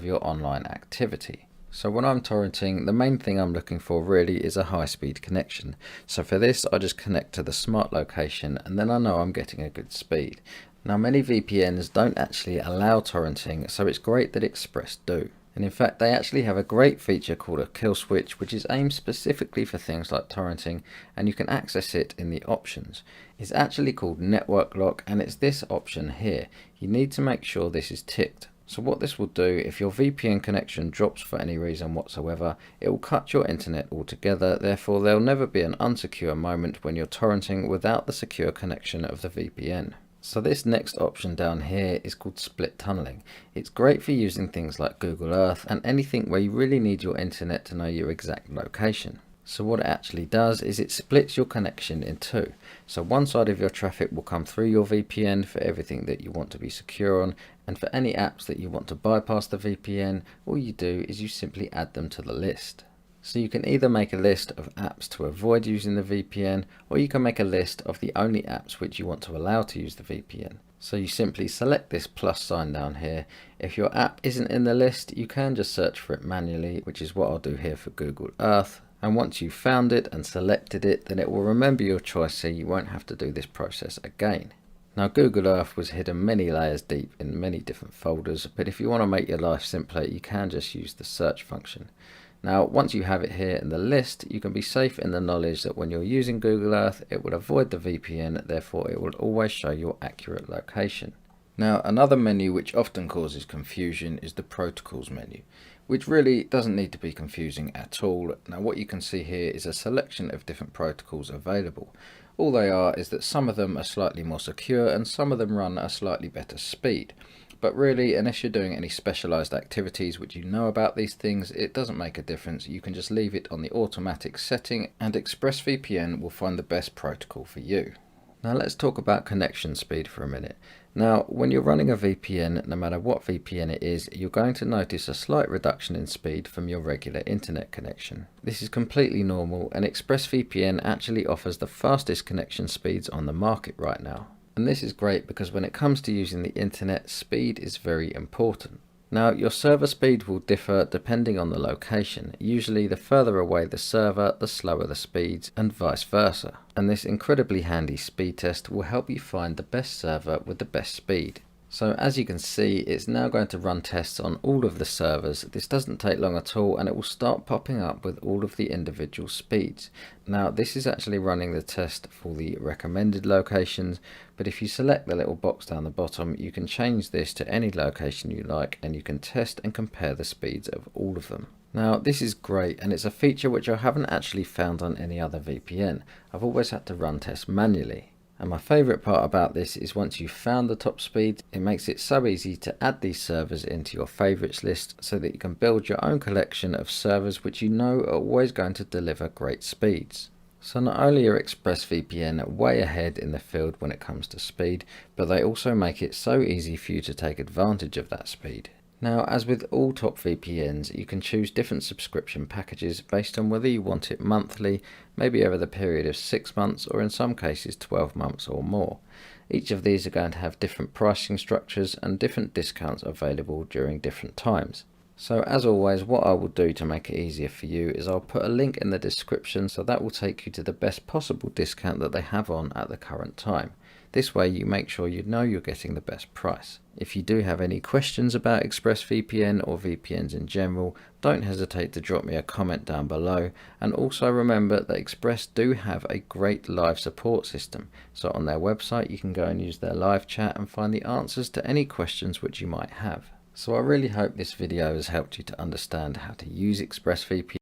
of your online activity. So when I'm torrenting, the main thing I'm looking for really is a high-speed connection. So for this, I just connect to the smart location and then I know I'm getting a good speed. Now many VPNs don't actually allow torrenting, so it's great that Express do. And in fact, they actually have a great feature called a kill switch, which is aimed specifically for things like torrenting, and you can access it in the options. It's actually called network lock, and it's this option here. You need to make sure this is ticked. So what this will do, if your VPN connection drops for any reason whatsoever, it will cut your internet altogether. Therefore, there'll never be an unsecure moment when you're torrenting without the secure connection of the VPN. So this next option down here is called split tunneling. It's great for using things like Google Earth and anything where you really need your internet to know your exact location. So what it actually does is it splits your connection in two. So one side of your traffic will come through your VPN for everything that you want to be secure on, and for any apps that you want to bypass the VPN, all you do is you simply add them to the list. So you can either make a list of apps to avoid using the VPN, or you can make a list of the only apps which you want to allow to use the VPN. So you simply select this plus sign down here. If your app isn't in the list, you can just search for it manually, which is what I'll do here for Google Earth. And once you've found it and selected it, then it will remember your choice, so you won't have to do this process again. Now Google Earth was hidden many layers deep in many different folders, but if you want to make your life simpler, you can just use the search function. Now once you have it here in the list, you can be safe in the knowledge that when you're using Google Earth, it will avoid the VPN, therefore it will always show your accurate location. Now another menu which often causes confusion is the protocols menu, which really doesn't need to be confusing at all. Now what you can see here is a selection of different protocols available. All they are is that some of them are slightly more secure and some of them run at a slightly better speed. But really, unless you're doing any specialized activities which you know about these things, it doesn't make a difference. You can just leave it on the automatic setting and ExpressVPN will find the best protocol for you. Now let's talk about connection speed for a minute. Now when you're running a VPN, no matter what VPN it is, you're going to notice a slight reduction in speed from your regular internet connection. This is completely normal, and ExpressVPN actually offers the fastest connection speeds on the market right now. And this is great because when it comes to using the internet, speed is very important. Now your server speed will differ depending on the location. Usually the further away the server, the slower the speeds, and vice versa. And this incredibly handy speed test will help you find the best server with the best speed. So as you can see, it's now going to run tests on all of the servers. This doesn't take long at all, and it will start popping up with all of the individual speeds. Now this is actually running the test for the recommended locations, but if you select the little box down the bottom, you can change this to any location you like, and you can test and compare the speeds of all of them. Now this is great, and it's a feature which I haven't actually found on any other VPN. I've always had to run tests manually. And my favourite part about this is once you've found the top speed, it makes it so easy to add these servers into your favourites list so that you can build your own collection of servers which you know are always going to deliver great speeds. So not only are ExpressVPN way ahead in the field when it comes to speed, but they also make it so easy for you to take advantage of that speed. Now, as with all top VPNs, you can choose different subscription packages based on whether you want it monthly, maybe over the period of 6 months, or in some cases 12 months or more. Each of these are going to have different pricing structures and different discounts available during different times. So as always, what I will do to make it easier for you is I'll put a link in the description, so that will take you to the best possible discount that they have on at the current time. This way you make sure you know you're getting the best price. If you do have any questions about ExpressVPN or VPNs in general, don't hesitate to drop me a comment down below, and also remember that Express do have a great live support system. So on their website you can go and use their live chat and find the answers to any questions which you might have. So I really hope this video has helped you to understand how to use ExpressVPN